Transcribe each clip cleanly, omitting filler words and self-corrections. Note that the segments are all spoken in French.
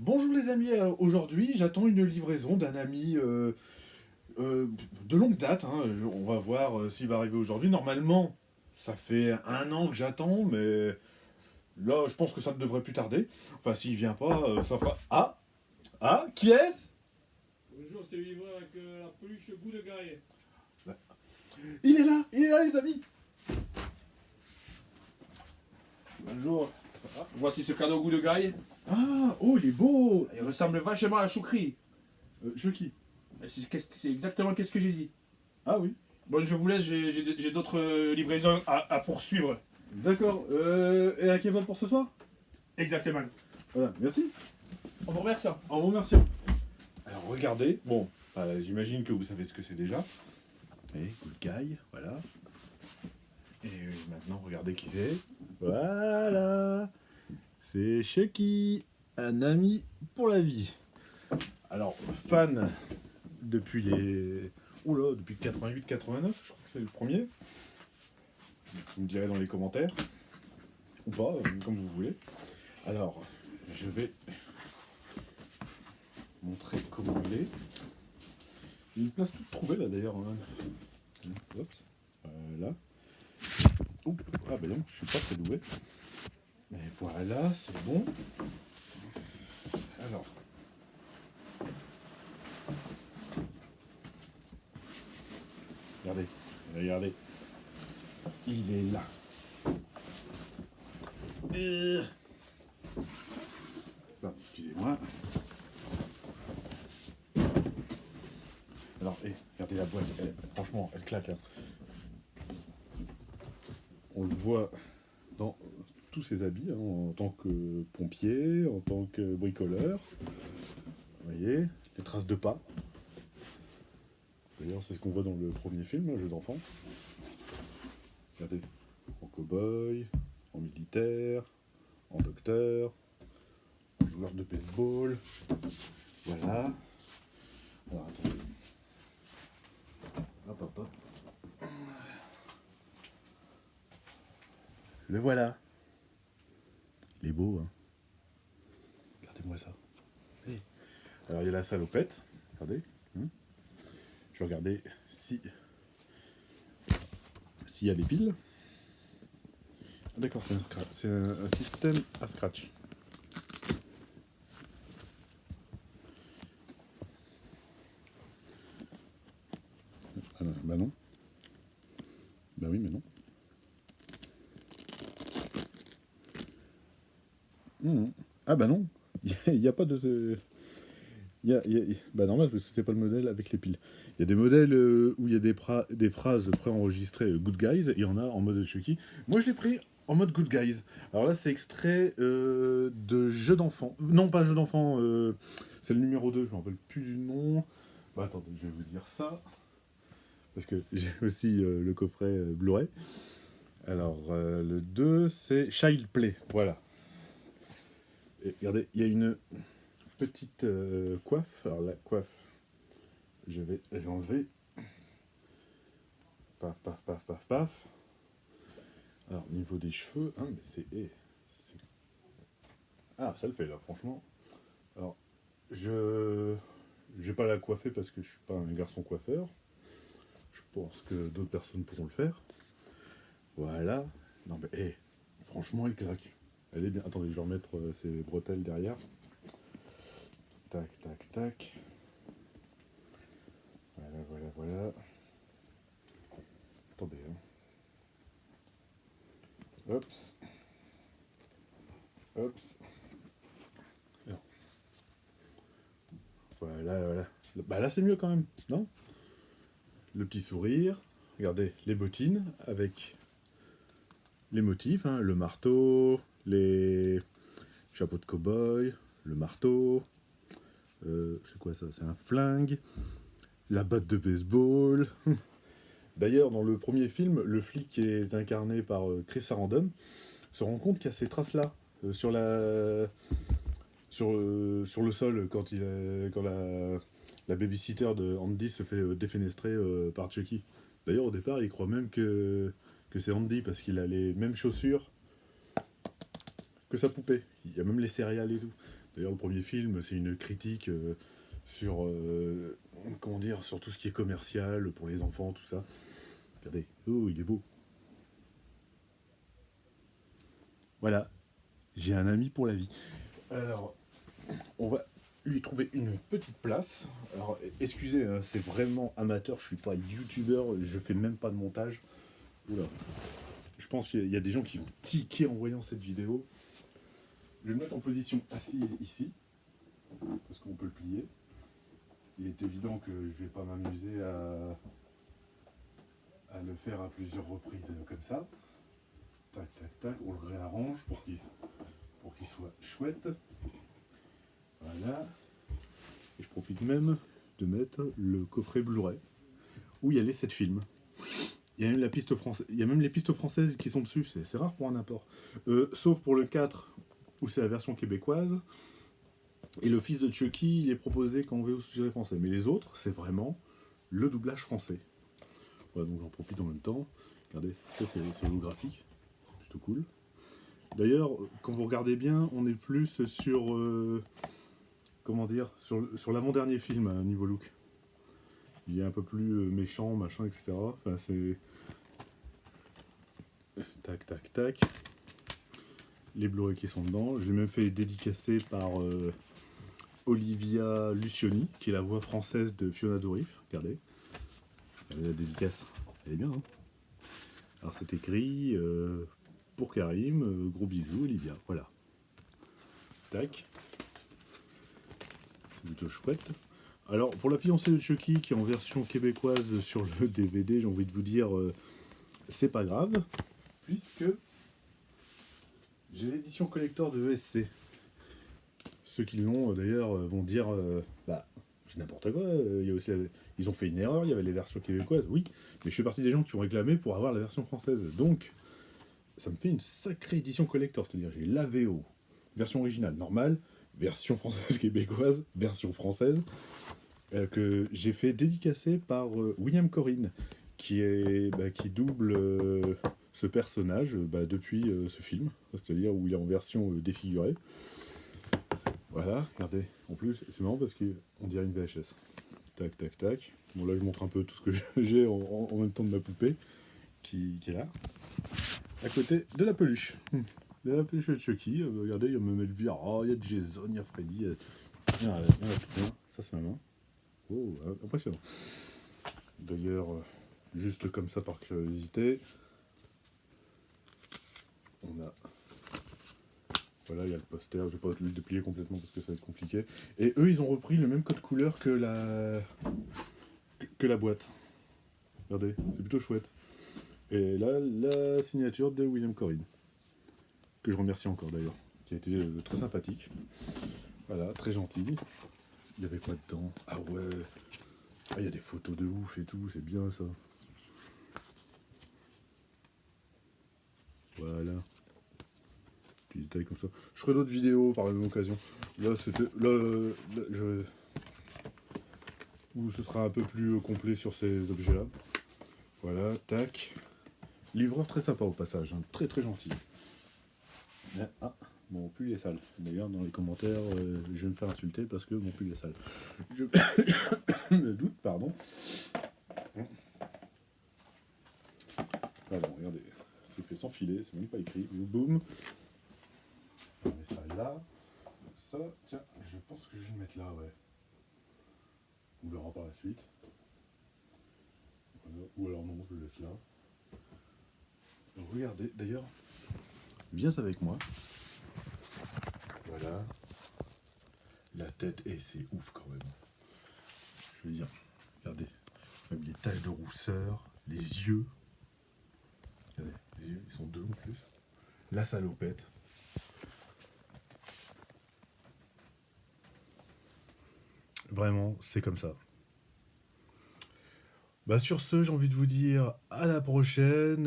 Bonjour les amis, aujourd'hui j'attends une livraison d'un ami de longue date, hein. On va voir s'il va arriver aujourd'hui. Normalement, ça fait un an que j'attends, mais là je pense que ça ne devrait plus tarder. Enfin, s'il vient pas, ça fera... Ah! Ah! Qui est-ce? Bonjour, c'est le livreur avec la peluche goût de graille. Il est là les amis! Bonjour. Voici ce cadeau goût de graille. Ah! Oh, il est beau! Il ressemble vachement à la choucrie. Je qui? C'est exactement qu'est-ce que j'ai dit. Ah oui. Bon, je vous laisse, j'ai d'autres livraisons à poursuivre. D'accord. Et un kebab pour ce soir? Exactement. Voilà, merci. On vous remercie. En vous remerciant. Alors regardez, bon, j'imagine que vous savez ce que c'est déjà. Et Good Guy, voilà. Et maintenant, regardez qui c'est. Voilà. C'est Chucky, un ami pour la vie. Alors, fan depuis les... Oula, depuis 88-89, je crois que c'est le premier. Vous me direz dans les commentaires. Ou pas, comme vous voulez. Alors, je vais montrer comment il est. Il y a une place toute trouvée là d'ailleurs. Hein. Hop, là. Oups, ah ben non, je suis pas très doué. Mais voilà, c'est bon. Alors. Regardez, regardez. Il est là. Non, excusez-moi. Alors, regardez la boîte, franchement, elle claque. Hein. On le voit dans tous ses habits, hein, en tant que pompier, en tant que bricoleur. Vous voyez, les traces de pas. D'ailleurs, c'est ce qu'on voit dans le premier film, hein, Jeux d'enfants. Regardez, en cow-boy, en militaire, en docteur, en joueur de baseball. Voilà. Alors, attendez. Hop, hop, hop. Le voilà. Il est beau, hein. Regardez-moi ça. Hey. Alors, il y a la salopette. Regardez. Je vais regarder s'il y a les piles. Ah, d'accord, c'est un système à scratch. Ah, bah non. Bah oui, mais non. Ah bah non. Il n'y a pas de... Bah normal, parce que c'est pas le modèle avec les piles. Il y a des modèles où il y a des phrases préenregistrées Good Guys, et il y en a en mode Chucky. Moi, je l'ai pris en mode Good Guys. Alors là, c'est extrait de jeu d'enfant. Non, pas jeu d'enfant, c'est le numéro 2, je me rappelle plus du nom. Bah attendez, je vais vous dire ça. Parce que j'ai aussi le coffret Blu-ray. Alors, le 2, c'est Child Play, voilà. Et regardez, il y a une petite coiffe. Alors la coiffe, je vais l'enlever. Paf, paf, paf, paf, paf. Alors, niveau des cheveux, hein, mais c'est... Ah, ça le fait là, franchement. Alors, je vais pas la coiffer parce que je suis pas un garçon coiffeur. Je pense que d'autres personnes pourront le faire. Voilà. Non, mais franchement, elle claque. Elle est bien. Attendez, je vais remettre ces bretelles derrière. Tac, tac, tac. Voilà, voilà, voilà. Attendez, hein. Hops. Hops. Alors. Voilà, voilà. Bah là, c'est mieux quand même, non? Le petit sourire. Regardez, les bottines avec les motifs, hein, le marteau, les chapeaux de cow-boy, le marteau. C'est quoi ça? C'est un flingue. La batte de baseball. D'ailleurs, dans le premier film, le flic qui est incarné par Chris Sarandon se rend compte qu'il y a ces traces-là sur le sol quand la babysitter de Andy se fait défenestrer par Chucky. D'ailleurs, au départ, il croit même que c'est Andy parce qu'il a les mêmes chaussures que sa poupée. Il y a même les céréales et tout. D'ailleurs, le premier film, c'est une critique sur, comment dire, sur tout ce qui est commercial, pour les enfants, tout ça. Regardez, oh, il est beau. Voilà, j'ai un ami pour la vie. Alors, on va lui trouver une petite place. Alors, excusez, hein, c'est vraiment amateur, je suis pas youtubeur, je fais même pas de montage. Oula. Je pense qu'il y a des gens qui vont tiquer en voyant cette vidéo. Je vais le mettre en position assise ici, parce qu'on peut le plier. Il est évident que je vais pas m'amuser à le faire à plusieurs reprises comme ça. Tac, tac, tac, on le réarrange pour qu'il soit chouette. Voilà. Et je profite même de mettre le coffret Blu-ray où il y a les 7 films. Il y a même il y a même les pistes françaises qui sont dessus, c'est rare pour un import. Sauf pour le 4 où c'est la version québécoise. Et le fils de Chucky, il est proposé qu'en VO sous-titré français. Mais les autres, c'est vraiment le doublage français. Voilà, donc j'en profite en même temps. Regardez, ça c'est holographique. Plutôt cool. D'ailleurs, quand vous regardez bien, on est plus sur... comment dire, sur l'avant-dernier film, à niveau look. Il est un peu plus méchant, machin, etc. Enfin, c'est... Tac, tac, tac. Les Blu-ray qui sont dedans. Je l'ai même fait dédicacer par Olivia Lucioni, qui est la voix française de Fiona Dourif. Regardez. Regardez la dédicace. Elle est bien, hein. Alors, c'est écrit pour Karim, gros bisous, Olivia. Voilà. Tac. C'est plutôt chouette. Alors, pour la fiancée de Chucky, qui est en version québécoise sur le DVD, j'ai envie de vous dire, c'est pas grave, puisque j'ai l'édition collector de ESC. Ceux qui l'ont, d'ailleurs, vont dire, bah, c'est n'importe quoi, il y a aussi ils ont fait une erreur, il y avait les versions québécoises, oui, mais je fais partie des gens qui ont réclamé pour avoir la version française. Donc, ça me fait une sacrée édition collector, c'est-à-dire j'ai la VO, version originale normale, version française québécoise, version française, que j'ai fait dédicacer par William Corrin, qui double ce personnage depuis ce film, c'est-à-dire où il est en version défigurée. Voilà, regardez, en plus, c'est marrant parce qu'on dirait une VHS. Tac, tac, tac. Bon, là, je montre un peu tout ce que j'ai en même temps de ma poupée, qui est là, à côté de la peluche. De la peluche de Chucky, regardez, il y a même Elvira, il y a Jason, il y a Freddy, il y a tout plein. Ça, c'est ma main. Oh, impressionnant. D'ailleurs, juste comme ça par curiosité, on a... Voilà, il y a le poster, je vais pas le déplier complètement parce que ça va être compliqué. Et eux, ils ont repris le même code couleur que la boîte. Regardez, c'est plutôt chouette. Et là, la signature de William Corrin, que je remercie encore d'ailleurs, qui a été très sympathique. Voilà, très gentil. Il y avait quoi dedans? Ah ouais. Ah, il y a des photos de ouf et tout, c'est bien ça. Voilà. Petit détail comme ça. Je ferai d'autres vidéos par la même occasion. Là, c'était. Là, où ce sera un peu plus complet sur ces objets-là. Voilà, tac. Livreur très sympa au passage, hein. Très très gentil. Ah, mon pull est sale. D'ailleurs, dans les commentaires, je vais me faire insulter parce que mon pull est sale. Je me doute, pardon. Voilà, regardez, c'est fait sans filet, c'est même pas écrit. Boum. On met ça là. Ça, tiens, je pense que je vais le mettre là, ouais. On verra par la suite. Voilà. Ou alors non, je le laisse là. Donc, regardez, d'ailleurs, viens avec moi. Voilà. La tête, et c'est ouf quand même. Je veux dire, regardez, même les taches de rousseur, les yeux. Regardez, les yeux, ils sont deux en plus. La salopette. Vraiment, c'est comme ça. Bah sur ce, j'ai envie de vous dire à la prochaine.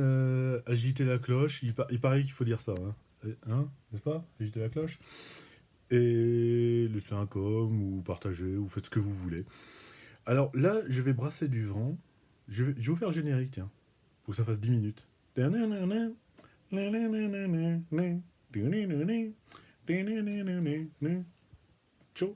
Agitez la cloche. Il paraît qu'il faut dire ça, hein, n'est-ce pas? Agitez la cloche. Et laissez un com ou partagez ou faites ce que vous voulez. Alors là, je vais brasser du vent. Je vais vous faire le générique, tiens. Faut que ça fasse 10 minutes. Ciao.